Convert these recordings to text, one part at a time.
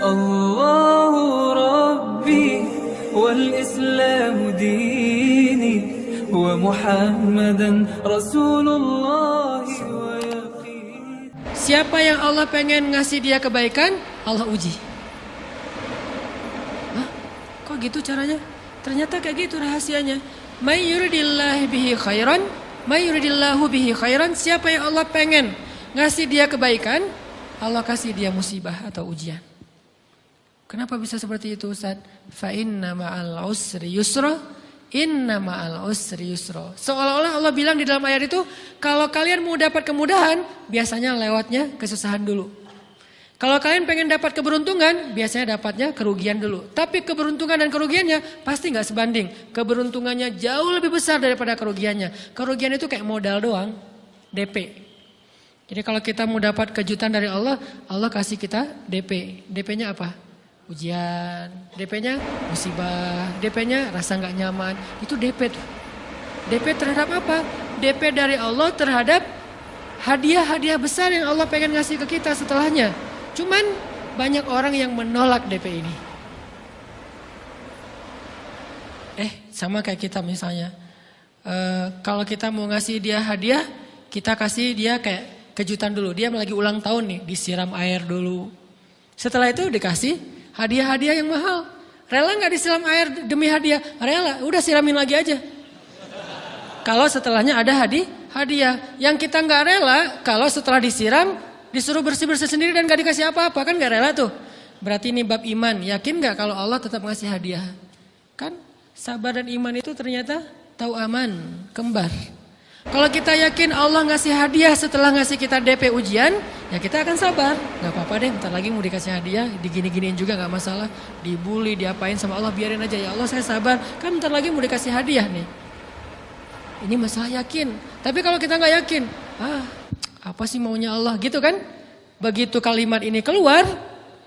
الله ربي والإسلام ديني ومحمدا رسول الله ويقيني. Siapa yang Allah pengen ngasih dia kebaikan, Allah uji. Hah? Kok gitu caranya? Ternyata kayak gitu rahasianya. May yuridillahu bihi khairan, may yuridillahu bihi khairan. Siapa yang Allah pengen ngasih dia kebaikan, Allah kasih dia musibah atau ujian. Kenapa bisa seperti itu, Ustaz? Fa inna ma'al usri yusra, inna ma'al usri yusra. Seolah-olah Allah bilang di dalam ayat itu, kalau kalian mau dapat kemudahan, biasanya lewatnya kesusahan dulu. Kalau kalian pengen dapat keberuntungan, biasanya dapatnya kerugian dulu. Tapi keberuntungan dan kerugiannya pasti nggak sebanding. Keberuntungannya jauh lebih besar daripada kerugiannya. Kerugian itu kayak modal doang, DP. Jadi kalau kita mau dapat kejutan dari Allah, Allah kasih kita DP. DP-nya apa? Ujian. DP-nya musibah. DP-nya rasa nggak nyaman. Itu DP tuh. DP terhadap apa? DP dari Allah terhadap hadiah-hadiah besar yang Allah pengen ngasih ke kita setelahnya. Cuman banyak orang yang menolak DP ini. Sama kayak kita misalnya. Kalau kita mau ngasih dia hadiah, kita kasih dia kayak kejutan dulu. Dia lagi ulang tahun nih, disiram air dulu. Setelah itu dikasih hadiah-hadiah yang mahal. Rela gak disiram air demi hadiah? Rela, udah siramin lagi aja. Kalau setelahnya ada hadiah. Yang kita gak rela, kalau setelah disiram, disuruh bersih-bersih sendiri dan gak dikasih apa-apa. Kan gak rela tuh. Berarti ini bab iman. Yakin gak kalau Allah tetap ngasih hadiah? Kan sabar dan iman itu ternyata tahu aman, kembar. Kalau kita yakin Allah ngasih hadiah setelah ngasih kita DP ujian, ya kita akan sabar. Gak apa-apa deh, bentar lagi mau dikasih hadiah, digini-giniin juga gak masalah. Dibully, diapain sama Allah, biarin aja. Ya Allah saya sabar, kan bentar lagi mau dikasih hadiah nih. Ini masalah yakin. Tapi kalau kita gak yakin, apa sih maunya Allah gitu kan? Begitu kalimat ini keluar,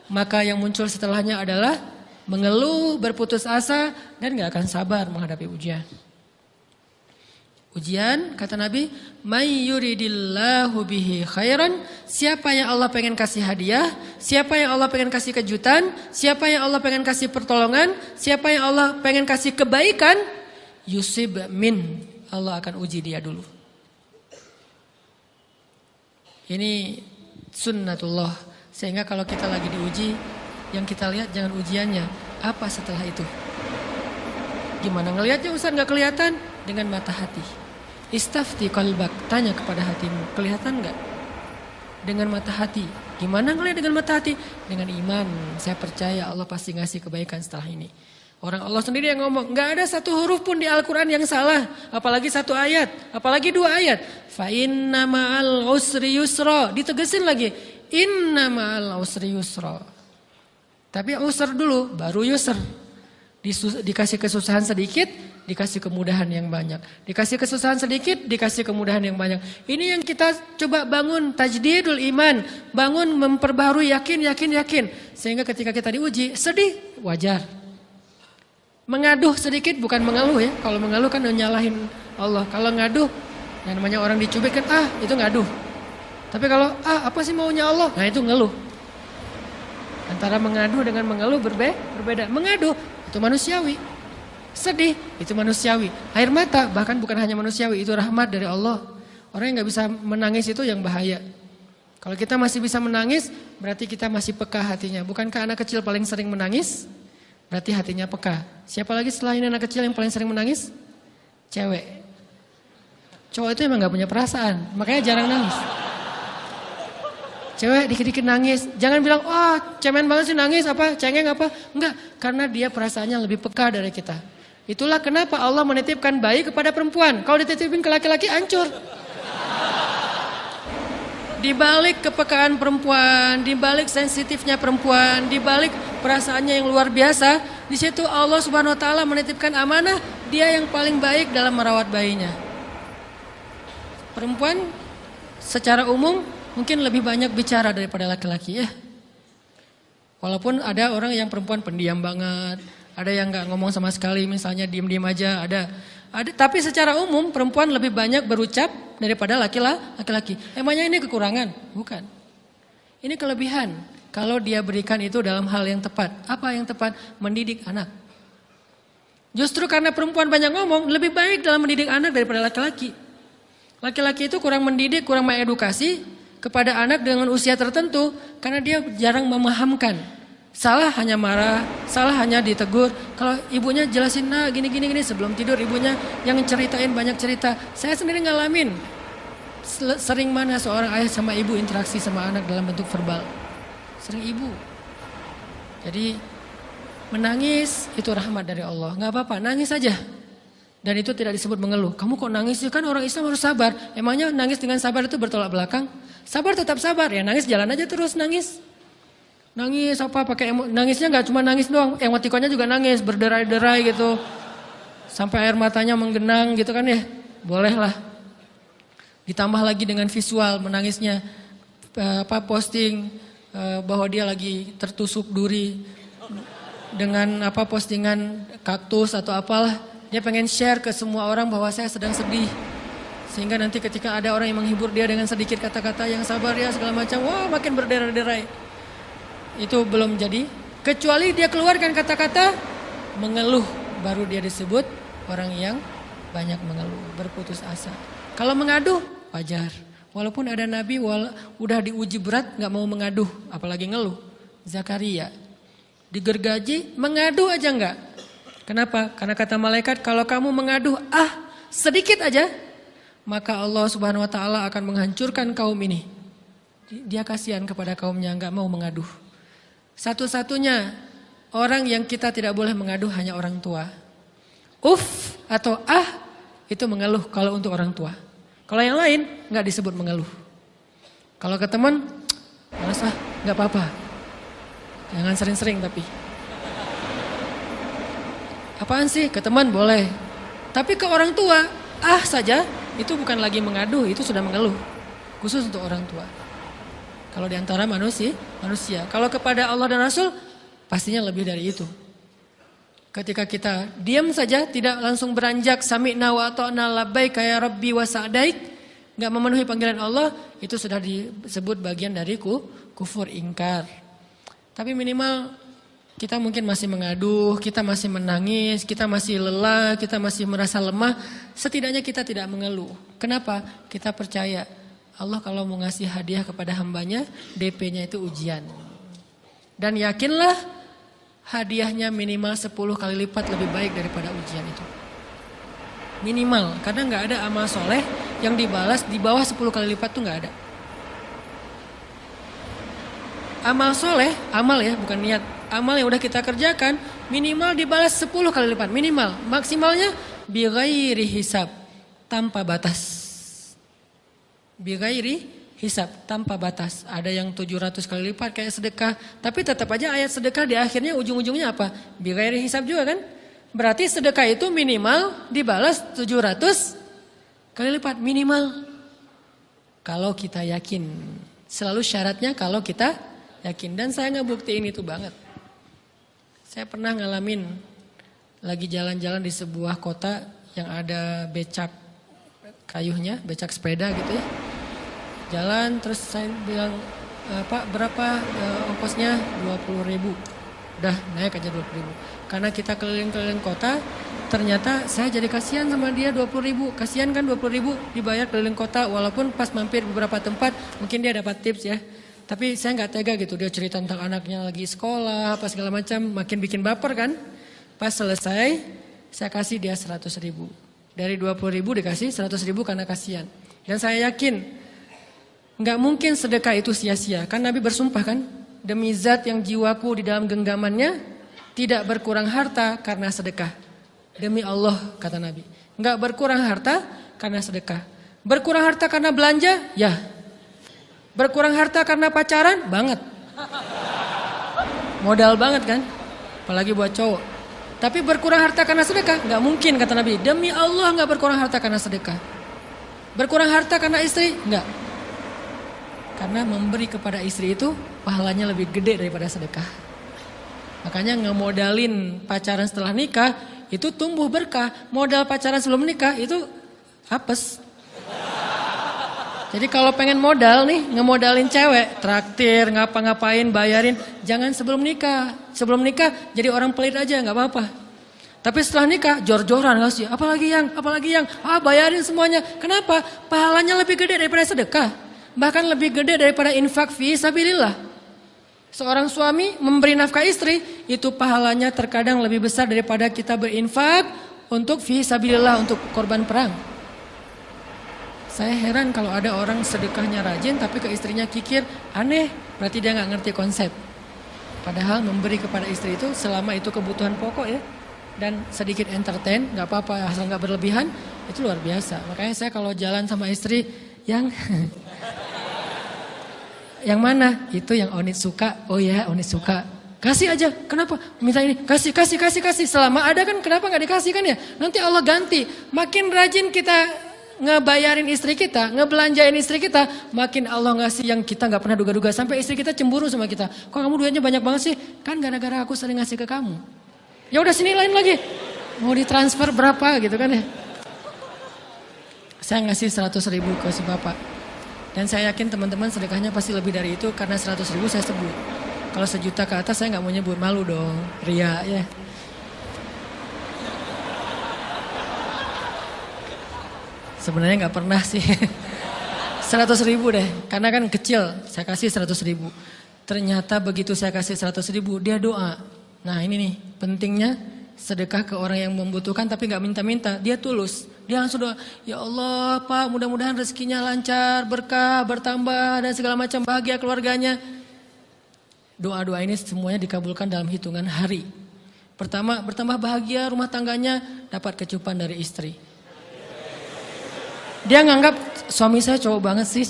maka yang muncul setelahnya adalah mengeluh, berputus asa, dan gak akan sabar menghadapi ujian. Ujian, kata Nabi, may yuridillahu bihi khairan. Siapa yang Allah pengen kasih hadiah, siapa yang Allah pengen kasih kejutan, siapa yang Allah pengen kasih pertolongan, siapa yang Allah pengen kasih kebaikan, yusib min, Allah akan uji dia dulu. Ini sunnatullah. Sehingga kalau kita lagi diuji, yang kita lihat jangan ujiannya, apa setelah itu. Gimana ngelihatnya Ustaz, gak kelihatan? Dengan mata hati. Istafti qalbak, tanya kepada hatimu, kelihatan enggak? Dengan mata hati. Gimana ngelihat dengan mata hati? Dengan iman, saya percaya Allah pasti ngasih kebaikan setelah ini. Orang Allah sendiri yang ngomong, enggak ada satu huruf pun di Al-Quran yang salah. Apalagi satu ayat, apalagi dua ayat. Fa inna ma'al usri yusra, ditegesin lagi. Inna ma'al usri yusra. Tapi usr dulu, baru yusr. Dikasih kesusahan sedikit, dikasih kemudahan yang banyak. Dikasih kesusahan sedikit, dikasih kemudahan yang banyak. Ini yang kita coba bangun tajdidul iman. Bangun memperbaharui yakin. Sehingga ketika kita diuji, sedih, wajar. Mengaduh sedikit, bukan mengeluh ya. Kalau mengeluh kan nyalahin Allah. Kalau ngaduh, yang namanya orang dicubit kan, itu ngaduh. Tapi kalau, apa sih maunya Allah? Nah itu ngeluh. Antara mengaduh dengan mengeluh berbeda. Mengaduh, itu manusiawi. Sedih, itu manusiawi. Air mata bahkan bukan hanya manusiawi, itu rahmat dari Allah. Orang yang gak bisa menangis itu yang bahaya. Kalau kita masih bisa menangis, berarti kita masih peka hatinya. Bukankah anak kecil paling sering menangis? Berarti hatinya peka. Siapa lagi selain anak kecil yang paling sering menangis? Cewek. Cowok itu emang gak punya perasaan, makanya jarang nangis. Cewek dikit-dikit nangis, jangan bilang, cemen banget sih nangis, cengeng apa. Enggak, karena dia perasaannya lebih peka dari kita. Itulah kenapa Allah menitipkan bayi kepada perempuan. Kalau dititipin ke laki-laki hancur. Di balik kepekaan perempuan, di balik sensitifnya perempuan, di balik perasaannya yang luar biasa, di situ Allah Subhanahu wa taala menitipkan amanah, dia yang paling baik dalam merawat bayinya. Perempuan secara umum mungkin lebih banyak bicara daripada laki-laki ya. Walaupun ada orang yang perempuan pendiam banget, ada yang nggak ngomong sama sekali, misalnya diem-diem aja, ada. Tapi secara umum perempuan lebih banyak berucap daripada laki-laki. Emangnya ini kekurangan? Bukan. Ini kelebihan. kalau dia berikan itu dalam hal yang tepat. Apa yang tepat? Mendidik anak. Justru karena perempuan banyak ngomong, lebih baik dalam mendidik anak daripada laki-laki. Laki-laki itu kurang mendidik, kurang mengedukasi kepada anak dengan usia tertentu karena dia jarang memahamkan. Salah hanya marah, salah hanya ditegur. Kalau ibunya jelasin, nah gini sebelum tidur ibunya yang ceritain banyak cerita. Saya sendiri ngalamin sering mana seorang ayah sama ibu interaksi sama anak dalam bentuk verbal. Sering ibu. Jadi menangis itu rahmat dari Allah. Gak apa-apa, nangis saja. Dan itu tidak disebut mengeluh. Kamu kok nangis? Kan orang Islam harus sabar. Emangnya nangis dengan sabar itu bertolak belakang? Sabar tetap sabar. Ya nangis jalan aja terus nangis. Nangis apa pakai nangisnya nggak cuma nangis doang. Emotikonnya juga nangis, berderai-derai gitu. Sampai air matanya menggenang gitu kan ya. Bolehlah. Ditambah lagi dengan visual menangisnya. Posting bahwa dia lagi tertusuk duri. Dengan postingan kaktus atau apalah. Dia pengen share ke semua orang bahwa saya sedang sedih. Sehingga nanti ketika ada orang yang menghibur dia dengan sedikit kata-kata yang sabar ya segala macam. Wah makin berderai-derai. Itu belum jadi. Kecuali dia keluarkan kata-kata mengeluh. Baru dia disebut orang yang banyak mengeluh. Berputus asa. Kalau mengaduh wajar. Walaupun ada nabi udah diuji berat gak mau mengaduh. Apalagi ngeluh. Zakaria. Digergaji mengadu aja enggak. Kenapa? Karena kata malaikat kalau kamu mengadu sedikit aja, maka Allah Subhanahu wa taala akan menghancurkan kaum ini. Dia kasihan kepada kaumnya enggak mau mengadu. Satu-satunya orang yang kita tidak boleh mengadu hanya orang tua. Atau itu mengeluh kalau untuk orang tua. Kalau yang lain enggak disebut mengeluh. Kalau ke teman, malas enggak apa-apa. Jangan sering-sering tapi. Apaan sih? Ke teman boleh. Tapi ke orang tua, saja itu bukan lagi mengadu, itu sudah mengeluh. Khusus untuk orang tua. Kalau di antara manusia. Kalau kepada Allah dan Rasul, pastinya lebih dari itu. Ketika kita diam saja, tidak langsung beranjak sami'na wa ata'na labbaika ya rabbi wa sa'daik, enggak memenuhi panggilan Allah, itu sudah disebut bagian dari kufur ingkar. Tapi minimal kita mungkin masih mengaduh, kita masih menangis, kita masih lelah, kita masih merasa lemah. Setidaknya kita tidak mengeluh. Kenapa? Kita percaya Allah kalau mau ngasih hadiah kepada hambanya, DP-nya itu ujian. Dan yakinlah hadiahnya minimal 10 kali lipat lebih baik daripada ujian itu. Minimal, karena gak ada amal soleh yang dibalas di bawah 10 kali lipat tuh gak ada. Amal soleh, amal ya bukan niat. Amal yang udah kita kerjakan minimal dibalas 10 kali lipat. Minimal, maksimalnya bighairi hisab, tanpa batas. Bighairi hisab, tanpa batas. Ada yang 700 kali lipat kayak sedekah. Tapi tetap aja ayat sedekah di akhirnya ujung-ujungnya apa? Bighairi hisab juga kan? Berarti sedekah itu minimal dibalas 700 kali lipat. Minimal. Kalau kita yakin. Selalu syaratnya kalau kita yakin. Dan saya ngebuktiin itu banget. Saya pernah ngalamin lagi jalan-jalan di sebuah kota yang ada becak kayuhnya, becak sepeda gitu ya. Jalan terus saya bilang, Pak berapa ongkosnya? 20.000. Udah naik aja 20.000. Karena kita keliling-keliling kota, ternyata saya jadi kasihan sama dia 20.000. Kasihan kan 20.000 dibayar keliling kota walaupun pas mampir beberapa tempat mungkin dia dapat tips ya. Tapi saya nggak tega gitu, dia cerita tentang anaknya lagi sekolah, apa segala macam, makin bikin baper kan. Pas selesai, saya kasih dia 100.000. Dari 20.000 dikasih 100.000 karena kasihan. Dan saya yakin, nggak mungkin sedekah itu sia-sia. Kan Nabi bersumpah kan, demi zat yang jiwaku di dalam genggamannya, tidak berkurang harta karena sedekah. Demi Allah, kata Nabi. Nggak berkurang harta karena sedekah. Berkurang harta karena belanja? Ya. Berkurang harta karena pacaran? Banget. Modal banget kan? Apalagi buat cowok. Tapi berkurang harta karena sedekah? Gak mungkin kata Nabi. Demi Allah gak berkurang harta karena sedekah. Berkurang harta karena istri? Enggak. Karena memberi kepada istri itu pahalanya lebih gede daripada sedekah. Makanya ngemodalin pacaran setelah nikah itu tumbuh berkah. Modal pacaran sebelum nikah itu apes. Jadi kalau pengen modal nih, ngemodalin cewek, traktir, ngapa-ngapain, bayarin, jangan sebelum nikah. Sebelum nikah jadi orang pelit aja, nggak apa-apa. Tapi setelah nikah, jor-joran ngasih, apalagi yang, bayarin semuanya. Kenapa? Pahalanya lebih gede daripada sedekah. Bahkan lebih gede daripada infak fi sabilillah. Seorang suami memberi nafkah istri, itu pahalanya terkadang lebih besar daripada kita berinfak untuk fi sabilillah, untuk korban perang. Saya heran kalau ada orang sedekahnya rajin tapi ke istrinya kikir, aneh, berarti dia nggak ngerti konsep. Padahal memberi kepada istri itu selama itu kebutuhan pokok ya, dan sedikit entertain, nggak apa-apa asal nggak berlebihan, itu luar biasa. Makanya saya kalau jalan sama istri yang yang mana? Itu yang Onit suka. Oh ya, Onit suka. Kasih aja. Kenapa? Minta ini. Kasih. Selama ada kan kenapa nggak dikasih kan ya? Nanti Allah ganti. Makin rajin kita ngebayarin istri kita, ngebelanjain istri kita, makin Allah ngasih yang kita nggak pernah duga-duga. Sampai istri kita cemburu sama kita. Kok kamu duitnya banyak banget sih? Kan gara-gara aku sering ngasih ke kamu. Ya udah sini lain lagi. Mau ditransfer berapa gitu kan ya? Saya ngasih 100.000 ke si bapak. Dan saya yakin teman-teman sedekahnya pasti lebih dari itu karena 100.000 saya sebut. Kalau 1 juta ke atas saya nggak mau nyebut, malu dong, ria ya. Sebenarnya nggak pernah sih. 100.000 deh, karena kan kecil, saya kasih 100.000. Ternyata begitu saya kasih 100.000, dia doa. Nah ini nih, pentingnya sedekah ke orang yang membutuhkan tapi nggak minta-minta, dia tulus. Dia langsung doa, ya Allah Pak, mudah-mudahan rezekinya lancar, berkah, bertambah, dan segala macam, bahagia keluarganya. Doa-doa ini semuanya dikabulkan dalam hitungan hari. Pertama, bertambah bahagia rumah tangganya, dapat kecupan dari istri. Dia nganggap suami saya cowok banget sih.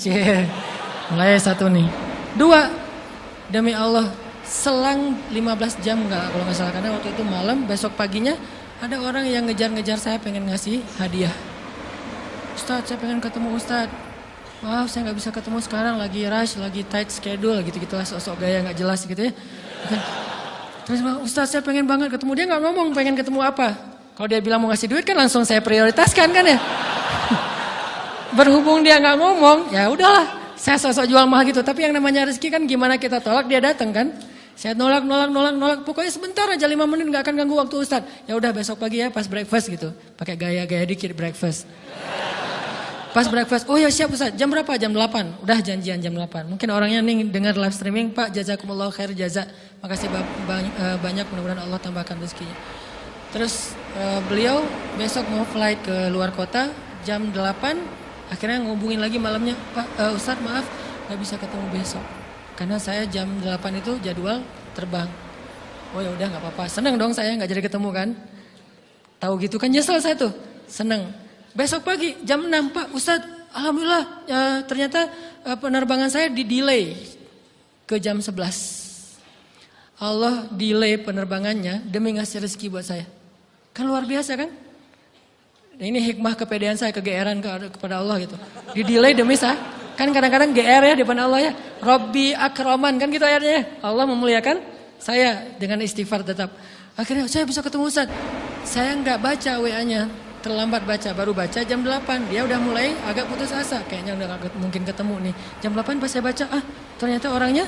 Mulai 1 nih. 2, demi Allah, selang 15 jam enggak kalau nggak salah, karena waktu itu malam, besok paginya ada orang yang ngejar-ngejar saya pengen ngasih hadiah. Ustadz, saya pengen ketemu Ustadz. Maaf saya nggak bisa ketemu sekarang, lagi rush, lagi tight schedule gitu-gitulah, sosok gaya nggak jelas gitu ya. Terus Ustadz saya pengen banget ketemu, dia nggak ngomong pengen ketemu apa. Kalau dia bilang mau ngasih duit kan langsung saya prioritaskan kan ya. Berhubung dia nggak ngomong, ya udahlah, saya sosok jual mahal gitu. Tapi yang namanya rezeki kan gimana kita tolak, dia datang kan. Saya nolak. Pokoknya sebentar aja 5 menit nggak akan ganggu waktu Ustadz. Ya udah besok pagi ya pas breakfast gitu. Pakai gaya-gaya dikit breakfast. Pas breakfast, oh ya siap Ustadz. Jam berapa? Jam 8. Udah janjian jam 8. Mungkin orangnya nih dengar live streaming, Pak jazakumullah khair jaza. Makasih banyak, mudah-mudahan Allah tambahkan rezekinya. Terus beliau besok mau flight ke luar kota jam 8. Akhirnya ngubungin lagi malamnya, Pak Ustadz maaf gak bisa ketemu besok. Karena saya jam 8 itu jadwal terbang. Oh ya udah gak apa-apa, seneng dong saya gak jadi ketemu kan. Tahu gitu kan nyesel saya tuh, seneng. Besok pagi jam 6, Pak Ustadz alhamdulillah ternyata penerbangan saya di-delay ke jam 11. Allah delay penerbangannya demi ngasih rezeki buat saya. Kan luar biasa kan. Ini hikmah kepedean saya, kegeeran kepada Allah gitu. Di delay demi saya. Kan kadang-kadang GR ya di depan Allah ya. Robbi akraman kan gitu ayatnya. Allah memuliakan saya dengan istighfar tetap. Akhirnya saya bisa ketemu Ustaz. Saya nggak baca WA-nya. Terlambat baca, baru baca jam 8. Dia udah mulai agak putus asa. Kayaknya udah gak mungkin ketemu nih. Jam 8 pas saya baca, ternyata orangnya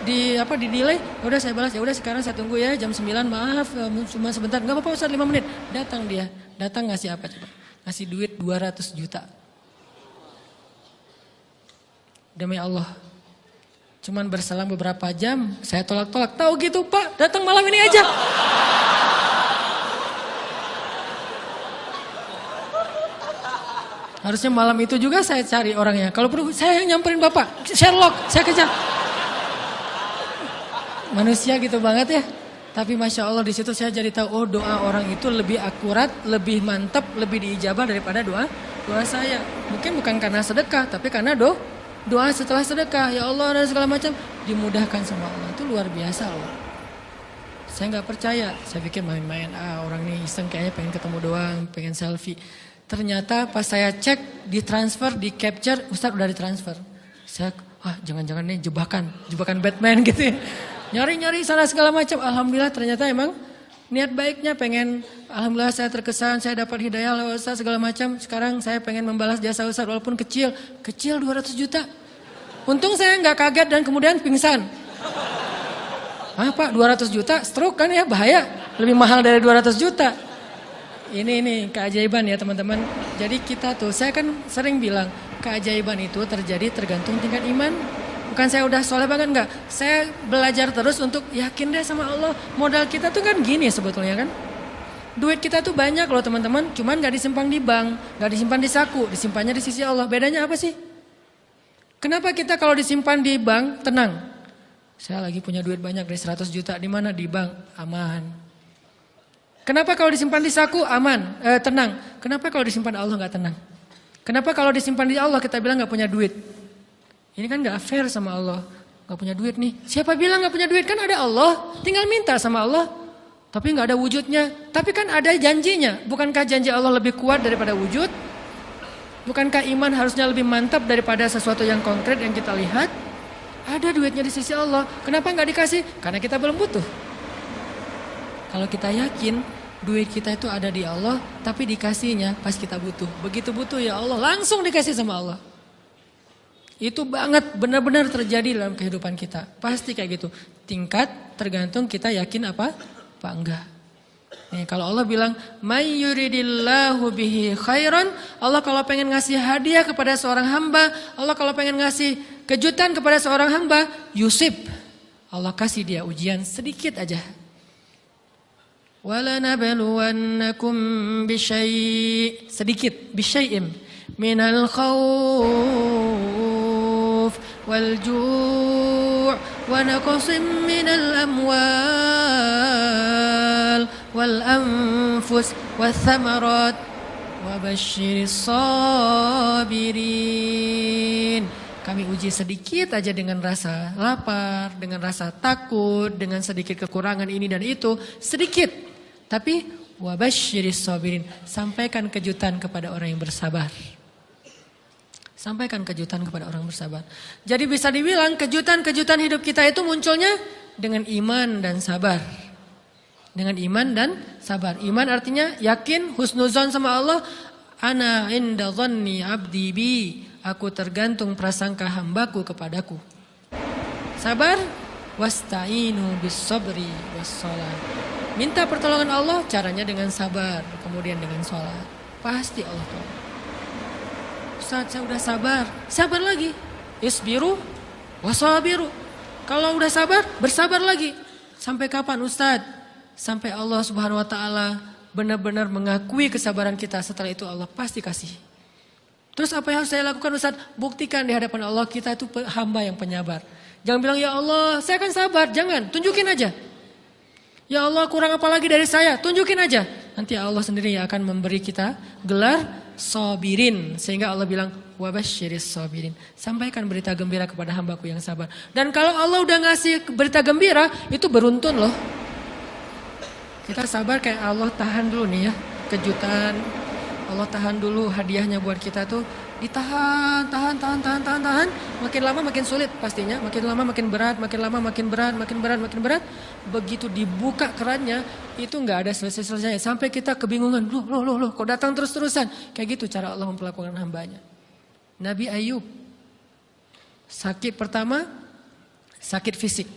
di delay. Ya udah saya balas, ya udah sekarang saya tunggu ya jam 9, maaf cuma sebentar. Enggak apa-apa Ustaz, 5 menit. Datang dia. Datang ngasih apa coba? Ngasih duit 200 juta. Demi Allah. Cuman berselang beberapa jam, saya tolak-tolak. Tahu gitu Pak, datang malam ini aja. Harusnya malam itu juga saya cari orangnya. Kalau perlu saya yang nyamperin Bapak. Sherlock, saya kejar. Manusia gitu banget ya. Tapi Masya Allah di situ saya jadi tahu, oh doa orang itu lebih akurat, lebih mantap, lebih diijabah daripada doa saya. Mungkin bukan karena sedekah, tapi karena doa setelah sedekah. Ya Allah dan segala macam dimudahkan sama Allah. Itu luar biasa loh. Saya nggak percaya, saya pikir main-main. Orang ini iseng kayaknya pengen ketemu doang, pengen selfie. Ternyata pas saya cek, ditransfer, di capture, Ustadz udah ditransfer. Saya, jangan-jangan nih jebakan Batman gitu ya. Nyari-nyari sana segala macam. Alhamdulillah ternyata emang Niat baiknya pengen, alhamdulillah saya terkesan, saya dapat hidayah lewat Ustaz segala macam. Sekarang saya pengen membalas jasa Ustaz walaupun kecil 200 juta. Untung saya nggak kaget dan kemudian pingsan. Ah Pak, 200 juta stroke kan ya, bahaya. Lebih mahal dari 200 juta. Ini keajaiban ya teman-teman. Jadi kita tuh, saya kan sering bilang, keajaiban itu terjadi tergantung tingkat iman. Bukan saya udah soleh banget, enggak. Saya belajar terus untuk yakin deh sama Allah. Modal kita tuh kan gini sebetulnya kan. Duit kita tuh banyak loh teman-teman, cuman gak disimpan di bank, gak disimpan di saku, disimpannya di sisi Allah. Bedanya apa sih? Kenapa kita kalau disimpan di bank tenang? Saya lagi punya duit banyak dari 100 juta, di mana? Di bank, aman. Kenapa kalau disimpan di saku aman, tenang? Kenapa kalau disimpan di Allah gak tenang? Kenapa kalau disimpan di Allah kita bilang gak punya duit? Ini kan gak fair sama Allah. Gak punya duit nih. Siapa bilang gak punya duit? Kan ada Allah. Tinggal minta sama Allah. Tapi gak ada wujudnya. Tapi kan ada janjinya. Bukankah janji Allah lebih kuat daripada wujud? Bukankah iman harusnya lebih mantap daripada sesuatu yang konkret yang kita lihat? Ada duitnya di sisi Allah. Kenapa gak dikasih? Karena kita belum butuh. Kalau kita yakin duit kita itu ada di Allah. Tapi dikasihnya pas kita butuh. Begitu butuh ya Allah langsung dikasih sama Allah. Itu banget benar-benar terjadi dalam kehidupan kita. Pasti kayak gitu. Tingkat tergantung kita yakin apa enggak. Nih, kalau Allah bilang, "May yuridillahu bihi khairan", Allah kalau pengen ngasih hadiah kepada seorang hamba, Allah kalau pengen ngasih kejutan kepada seorang hamba, yusib. Allah kasih dia ujian sedikit aja. وَلَنَبْلُوَنَّكُمْ بِشَيْءٍ sedikit, bisyai'im minal khawf wal-ju' wa naqsim minal amwal wal-anfus wath-thamarat wa basyiris sabirin. Kami uji sedikit aja dengan rasa lapar, dengan rasa takut, dengan sedikit kekurangan ini dan itu, sedikit. Tapi wabasyiris sabirin, sampaikan kejutan kepada orang yang bersabar. Sampaikan kejutan kepada orang bersabar. Jadi bisa dibilang kejutan-kejutan hidup kita itu munculnya dengan iman dan sabar. Dengan iman dan sabar. Iman artinya yakin, husnuzon sama Allah. Ana inda dhanni abdi bi. Aku tergantung prasangka hambaku kepadaku. Sabar, wasta'inu bis sabri was shalah. Minta pertolongan Allah, caranya dengan sabar, kemudian dengan sholat. Pasti Allah tolong. Ustaz, saya udah sabar. Sabar lagi. Isbiru wasabiru. Kalau udah sabar, bersabar lagi. Sampai kapan Ustaz? Sampai Allah Subhanahu wa taala benar-benar mengakui kesabaran kita. Setelah itu Allah pasti kasih. Terus apa yang harus saya lakukan Ustaz? Buktikan di hadapan Allah kita itu hamba yang penyabar. Jangan bilang ya Allah saya akan sabar. Jangan, tunjukin aja. Ya Allah kurang apa lagi dari saya, tunjukin aja. Nanti Allah sendiri yang akan memberi kita gelar sabirin. Sehingga Allah bilang wabasyiris sabirin. Sampaikan berita gembira kepada hambaku yang sabar. Dan kalau Allah udah ngasih berita gembira, itu beruntun loh. Kita sabar kayak Allah tahan dulu nih ya, kejutan. Allah tahan dulu hadiahnya buat kita tuh. Ditahan, tahan. Makin lama makin sulit pastinya. Makin lama makin berat, makin lama makin berat. Begitu dibuka kerannya, itu gak ada selesai-selesainya. Sampai kita kebingungan, loh, kok datang terus-terusan. Kayak gitu cara Allah memperlakukan hambanya. Nabi Ayub, sakit pertama, sakit fisik.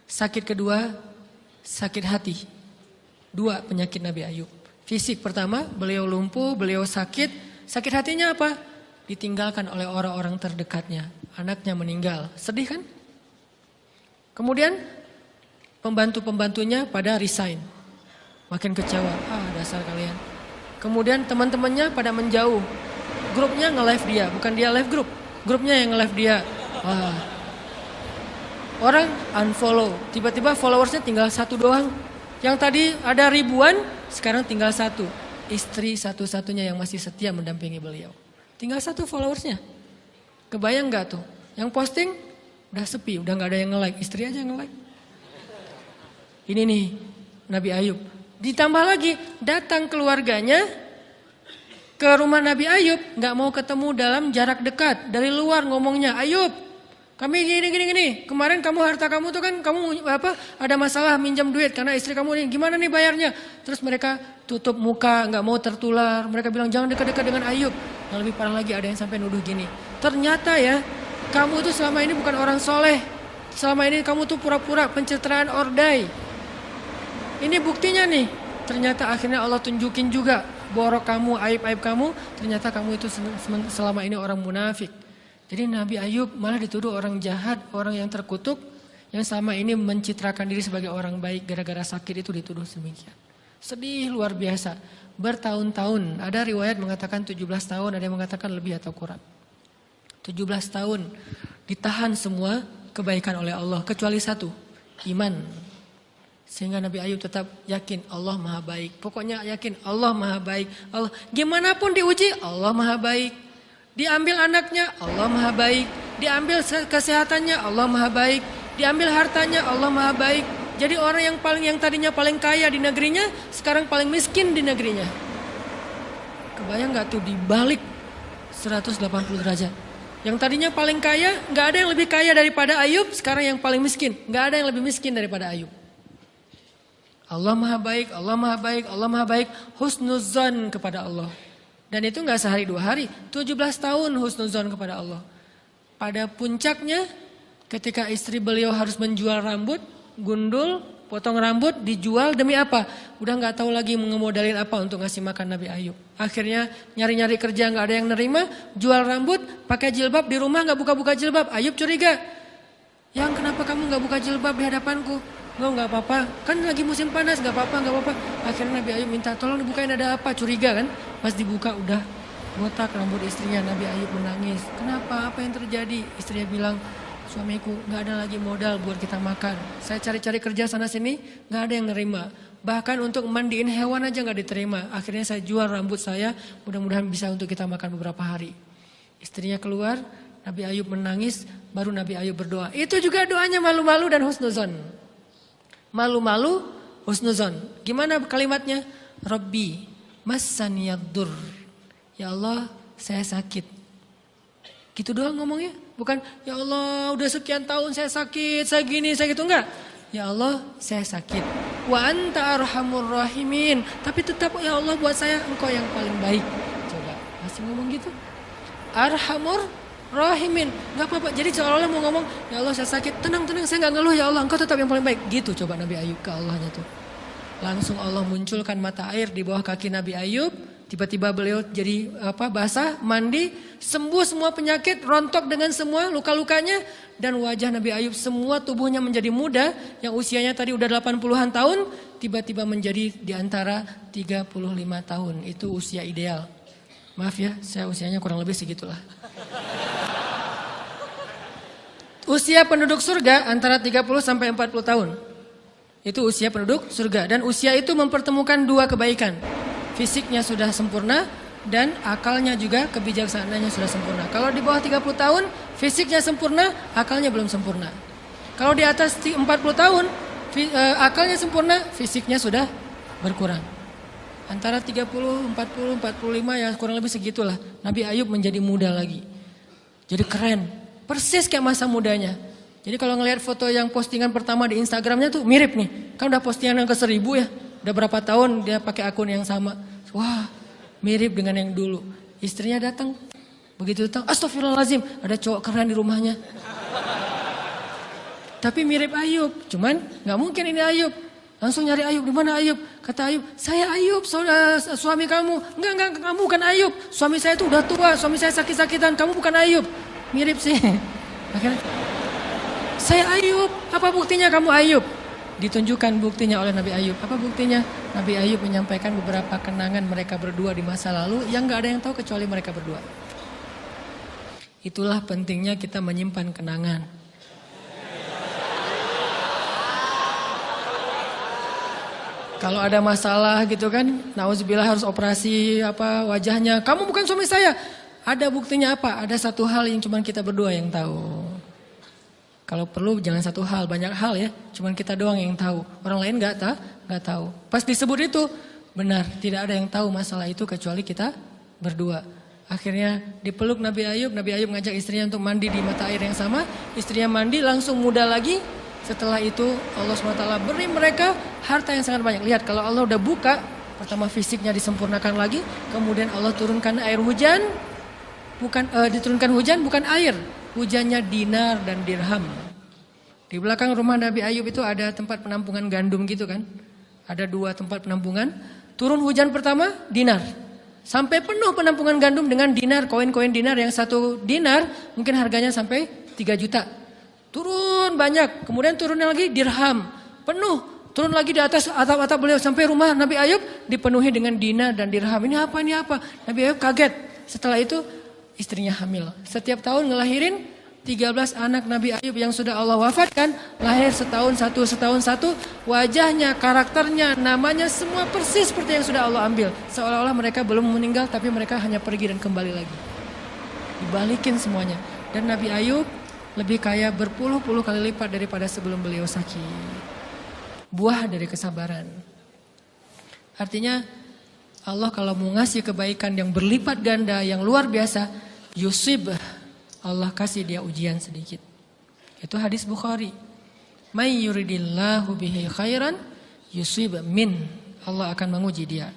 Sakit kedua, sakit hati. 2 penyakit Nabi Ayub. Fisik pertama, beliau lumpuh, beliau sakit. Sakit hatinya apa? Ditinggalkan oleh orang-orang terdekatnya. Anaknya meninggal. Sedih kan? Kemudian pembantu-pembantunya pada resign. Makin kecewa. Dasar kalian. Kemudian teman-temannya pada menjauh. Grupnya nge-live dia. Bukan dia live grup. Grupnya yang nge-live dia. Orang unfollow. Tiba-tiba followersnya tinggal 1 doang. Yang tadi ada ribuan, sekarang tinggal 1. Istri satu-satunya yang masih setia mendampingi beliau. Tinggal 1 followersnya. Kebayang gak tuh? Yang posting udah sepi, udah gak ada yang nge-like. Istri aja yang nge-like. Ini nih Nabi Ayub. Ditambah lagi datang keluarganya ke rumah Nabi Ayub. Gak mau ketemu dalam jarak dekat. Dari luar ngomongnya, Ayub Kami gini. Kemarin kamu harta kamu tuh kan kamu ada masalah minjam duit karena istri kamu ini gimana nih bayarnya? Terus mereka tutup muka, nggak mau tertular. Mereka bilang jangan dekat-dekat dengan Ayub. Yang lebih parah lagi ada yang sampai nuduh gini. Ternyata ya kamu tuh selama ini bukan orang soleh. Selama ini kamu tuh pura-pura pencitraan ordai. Ini buktinya nih. Ternyata akhirnya Allah tunjukin juga borok kamu, aib-aib kamu. Ternyata kamu itu selama ini orang munafik. Jadi Nabi Ayub malah dituduh orang jahat, orang yang terkutuk, yang selama ini mencitrakan diri sebagai orang baik gara-gara sakit itu dituduh demikian. Sedih luar biasa. Bertahun-tahun, ada riwayat mengatakan 17 tahun, ada yang mengatakan lebih atau kurang. 17 tahun ditahan semua kebaikan oleh Allah, kecuali satu, iman. Sehingga Nabi Ayub tetap yakin Allah maha baik. Pokoknya yakin Allah maha baik. Allah, gimana pun diuji, Allah maha baik. Diambil anaknya, Allah maha baik. Diambil kesehatannya, Allah maha baik. Diambil hartanya, Allah maha baik. Jadi orang yang tadinya paling kaya di negerinya, sekarang paling miskin di negerinya. Kebayang gak tuh dibalik 180 derajat. Yang tadinya paling kaya, gak ada yang lebih kaya daripada Ayub, sekarang yang paling miskin. Gak ada yang lebih miskin daripada Ayub. Allah maha baik, Allah maha baik, Allah maha baik. Husnuzan kepada Allah. Dan itu gak sehari 2 hari, 17 tahun husnuzon kepada Allah. Pada puncaknya ketika istri beliau harus menjual rambut, gundul, potong rambut, dijual demi apa? Udah gak tahu lagi ngemodalin apa untuk ngasih makan Nabi Ayub. Akhirnya nyari-nyari kerja gak ada yang nerima, jual rambut, pakai jilbab, di rumah gak buka-buka jilbab. Ayub curiga, yang kenapa kamu gak buka jilbab di hadapanku? Gak apa-apa, kan lagi musim panas, gak apa-apa. Akhirnya Nabi Ayub minta tolong dibukain, ada apa, curiga kan. Pas dibuka udah botak rambut istrinya. Nabi Ayub menangis, kenapa, apa yang terjadi? Istrinya bilang, suamiku gak ada lagi modal buat kita makan. Saya cari-cari kerja sana sini, gak ada yang nerima. Bahkan untuk mandiin hewan aja gak diterima. Akhirnya saya jual rambut saya, mudah-mudahan bisa untuk kita makan beberapa hari. Istrinya keluar, Nabi Ayub menangis, baru Nabi Ayub berdoa. Itu juga doanya malu-malu dan husnuzon. Malu-malu, husnuzon. Gimana kalimatnya? Rabbi massaniyaddur. Ya Allah, saya sakit. Gitu doang ngomongnya. Bukan, ya Allah udah sekian tahun saya sakit, saya gini, saya gitu. Enggak. Ya Allah, saya sakit. Wa anta arhamur rahimin. Tapi tetap ya Allah buat saya engkau yang paling baik. Coba, masih ngomong gitu. Arhamur rahimin, nggak apa-apa. Jadi seolah-olah mau ngomong, ya Allah saya sakit, tenang, saya nggak ngeluh ya Allah, engkau tetap yang paling baik. Gitu coba Nabi Ayub ke Allahnya tuh. Langsung Allah munculkan mata air di bawah kaki Nabi Ayub. Tiba-tiba beliau jadi basah, mandi, sembuh semua penyakit, rontok dengan semua luka-lukanya. Dan wajah Nabi Ayub semua tubuhnya menjadi muda. Yang usianya tadi udah 80-an tahun, tiba-tiba menjadi di antara 35 tahun. Itu usia ideal. Maaf ya, saya usianya kurang lebih segitulah. Usia penduduk surga antara 30 sampai 40 tahun. Itu usia penduduk surga. Dan usia itu mempertemukan 2 kebaikan. Fisiknya sudah sempurna dan akalnya juga kebijaksanaannya sudah sempurna. Kalau di bawah 30 tahun, fisiknya sempurna, akalnya belum sempurna. Kalau di atas 40 tahun, akalnya sempurna, fisiknya sudah berkurang. Antara 30, 40, 45 ya kurang lebih segitulah. Nabi Ayub menjadi muda lagi. Jadi keren. Persis kayak masa mudanya. Jadi kalau ngelihat foto yang postingan pertama di Instagramnya tuh mirip nih. Kan udah postingan yang ke 1000 ya. Udah berapa tahun dia pakai akun yang sama. Wah mirip dengan yang dulu. Istrinya datang. Begitu datang, astagfirullahaladzim. Ada cowok keren di rumahnya. Tapi mirip Ayub. Cuman gak mungkin ini Ayub. Langsung nyari Ayub, di mana Ayub? Kata Ayub, saya Ayub, suami kamu. Enggak, kamu bukan Ayub. Suami saya itu udah tua, suami saya sakit-sakitan, kamu bukan Ayub. Mirip sih. Akhirnya, saya Ayub, apa buktinya kamu Ayub? Ditunjukkan buktinya oleh Nabi Ayub. Apa buktinya? Nabi Ayub menyampaikan beberapa kenangan mereka berdua di masa lalu yang gak ada yang tahu kecuali mereka berdua. Itulah pentingnya kita menyimpan kenangan. Kalau ada masalah gitu kan, nauzubillah harus operasi wajahnya. Kamu bukan suami saya. Ada buktinya apa? Ada satu hal yang cuma kita berdua yang tahu. Kalau perlu jangan satu hal, banyak hal ya. Cuma kita doang yang tahu. Orang lain nggak tahu. Pas disebut itu benar, tidak ada yang tahu masalah itu kecuali kita berdua. Akhirnya dipeluk Nabi Ayub ngajak istrinya untuk mandi di mata air yang sama. Istrinya mandi langsung muda lagi. Setelah itu Allah SWT beri mereka harta yang sangat banyak. Lihat kalau Allah udah buka, pertama fisiknya disempurnakan lagi. Kemudian Allah turunkan air hujan. Diturunkan hujan bukan air. Hujannya dinar dan dirham. Di belakang rumah Nabi Ayub itu ada tempat penampungan gandum gitu kan. Ada 2 tempat penampungan. Turun hujan pertama dinar. Sampai penuh penampungan gandum dengan dinar, koin-koin dinar yang 1 dinar mungkin harganya sampai 3 juta. Turun banyak, kemudian turun lagi dirham, penuh. Turun lagi di atas atap-atap beliau sampai rumah Nabi Ayub dipenuhi dengan dinar dan dirham. Ini apa? Nabi Ayub kaget. Setelah itu istrinya hamil. Setiap tahun ngelahirin 13 anak Nabi Ayub yang sudah Allah wafatkan, lahir setahun satu, wajahnya, karakternya, namanya semua persis seperti yang sudah Allah ambil. Seolah-olah mereka belum meninggal tapi mereka hanya pergi dan kembali lagi. Dibalikin semuanya. Dan Nabi Ayub lebih kaya berpuluh-puluh kali lipat daripada sebelum beliau sakit. Buah dari kesabaran. Artinya Allah kalau mau ngasih kebaikan yang berlipat ganda, yang luar biasa, yusib, Allah kasih dia ujian sedikit. Itu hadis Bukhari. May yuridillahu bihi khairan yusib min. Allah akan menguji dia.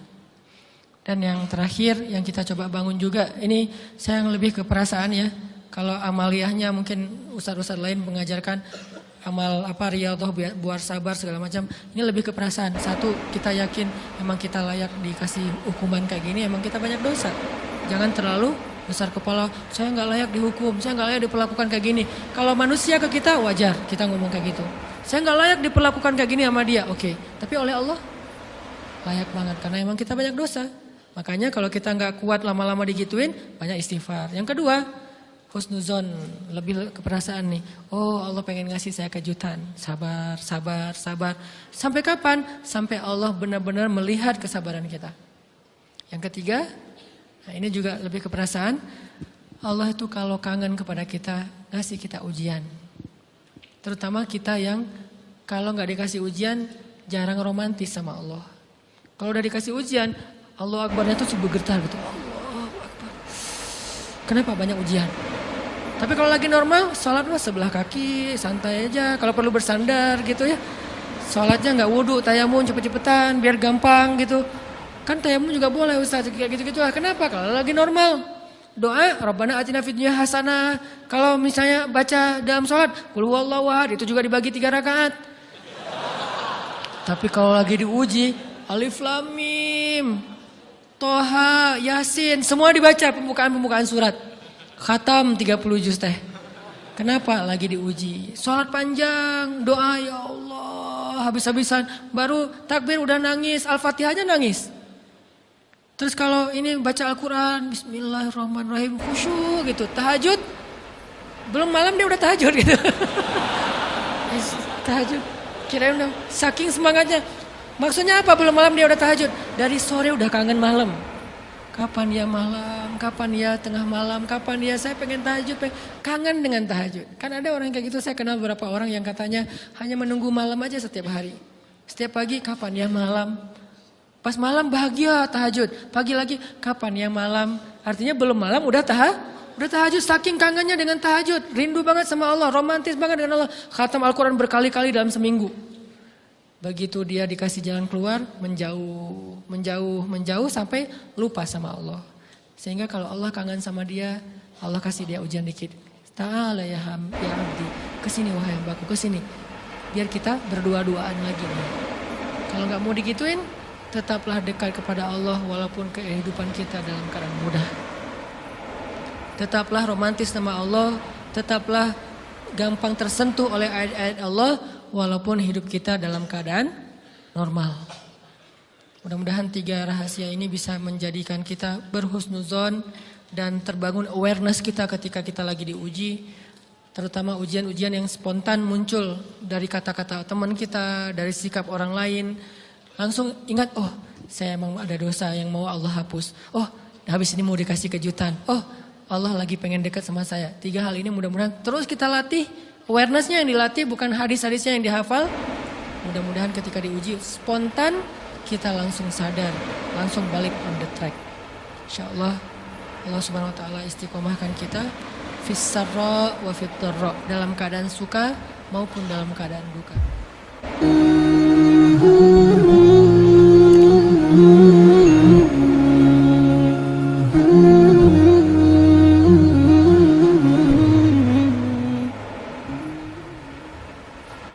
Dan yang terakhir yang kita coba bangun juga, ini saya yang lebih ke perasaan ya. Kalau amaliyahnya mungkin ustaz-ustaz lain mengajarkan amal riyadhah buat sabar segala macam. Ini lebih ke perasaan. Satu, kita yakin emang kita layak dikasih hukuman kayak gini, emang kita banyak dosa. Jangan terlalu besar kepala, saya nggak layak dihukum, saya nggak layak diperlakukan kayak gini. Kalau manusia ke kita wajar kita ngomong kayak gitu. Saya nggak layak diperlakukan kayak gini sama dia, oke. Tapi oleh Allah layak banget karena emang kita banyak dosa. Makanya kalau kita nggak kuat lama-lama digituin, banyak istighfar. Yang kedua, husnuzon, lebih keperasaan nih. Oh Allah pengen ngasih saya kejutan, sabar. Sampai kapan? Sampai Allah benar-benar melihat kesabaran kita. Yang ketiga, nah ini juga lebih ke perasaan. Allah itu kalau kangen kepada kita, ngasih kita ujian. Terutama kita yang kalau nggak dikasih ujian, jarang romantis sama Allah. Kalau udah dikasih ujian, Allah Akbarnya tuh bergetar gitu. Allah Akbar. Kenapa banyak ujian? Tapi kalau lagi normal, sholat mah sebelah kaki, santai aja. Kalau perlu bersandar gitu ya. Sholatnya nggak wudhu, tayamum cepet-cepetan, biar gampang gitu. Kan tayamum juga boleh Ustaz, kayak gitu-gitu lah. Kenapa? Kalau lagi normal. Doa, Rabbana atina fid dunya hasanah. Kalau misalnya baca dalam sholat, qul huwallahu ahad, itu juga dibagi 3 rakaat. Tapi kalau lagi diuji, Alif Lam Mim, Toha, Yasin, semua dibaca pembukaan surat. Khatam 30 juz teh. Kenapa? Lagi diuji. Sholat panjang, doa ya Allah, habis-habisan. Baru takbir udah nangis, Al-Fatihah aja nangis. Terus kalau ini baca Al-Quran, Bismillahirrahmanirrahim, khusyuk gitu. Tahajud, belum malam dia udah tahajud gitu. Tahajud, kirain udah saking semangatnya. Maksudnya apa belum malam dia udah tahajud? Dari sore udah kangen malam. Kapan ya malam, kapan ya tengah malam, kapan ya saya pengen tahajud, kangen dengan tahajud. Kan ada orang kayak gitu, saya kenal beberapa orang yang katanya hanya menunggu malam aja setiap hari. Setiap pagi kapan ya malam. Pas malam bahagia tahajud, pagi lagi kapan ya malam. Artinya belum malam udah tahajud, saking kangennya dengan tahajud. Rindu banget sama Allah, romantis banget dengan Allah. Khatam Al-Quran berkali-kali dalam seminggu. Begitu dia dikasih jalan keluar, menjauh sampai lupa sama Allah. Sehingga kalau Allah kangen sama dia, Allah kasih dia ujian dikit. Ta'ala ya abdi, kesini wahai hambaku, kesini. Biar kita berdua-duaan lagi nih. Kalau gak mau digituin, tetaplah dekat kepada Allah walaupun kehidupan kita dalam keadaan mudah. Tetaplah romantis sama Allah, tetaplah gampang tersentuh oleh ayat-ayat Allah walaupun hidup kita dalam keadaan normal. Mudah-mudahan 3 rahasia ini bisa menjadikan kita berhusnuzon dan terbangun awareness kita ketika kita lagi diuji. Terutama ujian-ujian yang spontan muncul dari kata-kata teman kita, dari sikap orang lain. Langsung ingat, oh saya emang ada dosa yang mau Allah hapus. Oh habis ini mau dikasih kejutan. Oh Allah lagi pengen dekat sama saya. 3 hal ini mudah-mudahan terus kita latih. Awarenessnya yang dilatih bukan hadis-hadisnya yang dihafal. Mudah-mudahan ketika diuji spontan kita langsung sadar. Langsung balik on the track. InsyaAllah Allah Subhanahu wa taala istiqomahkan kita fis sarra wa fit dharra, dalam keadaan suka maupun dalam keadaan duka.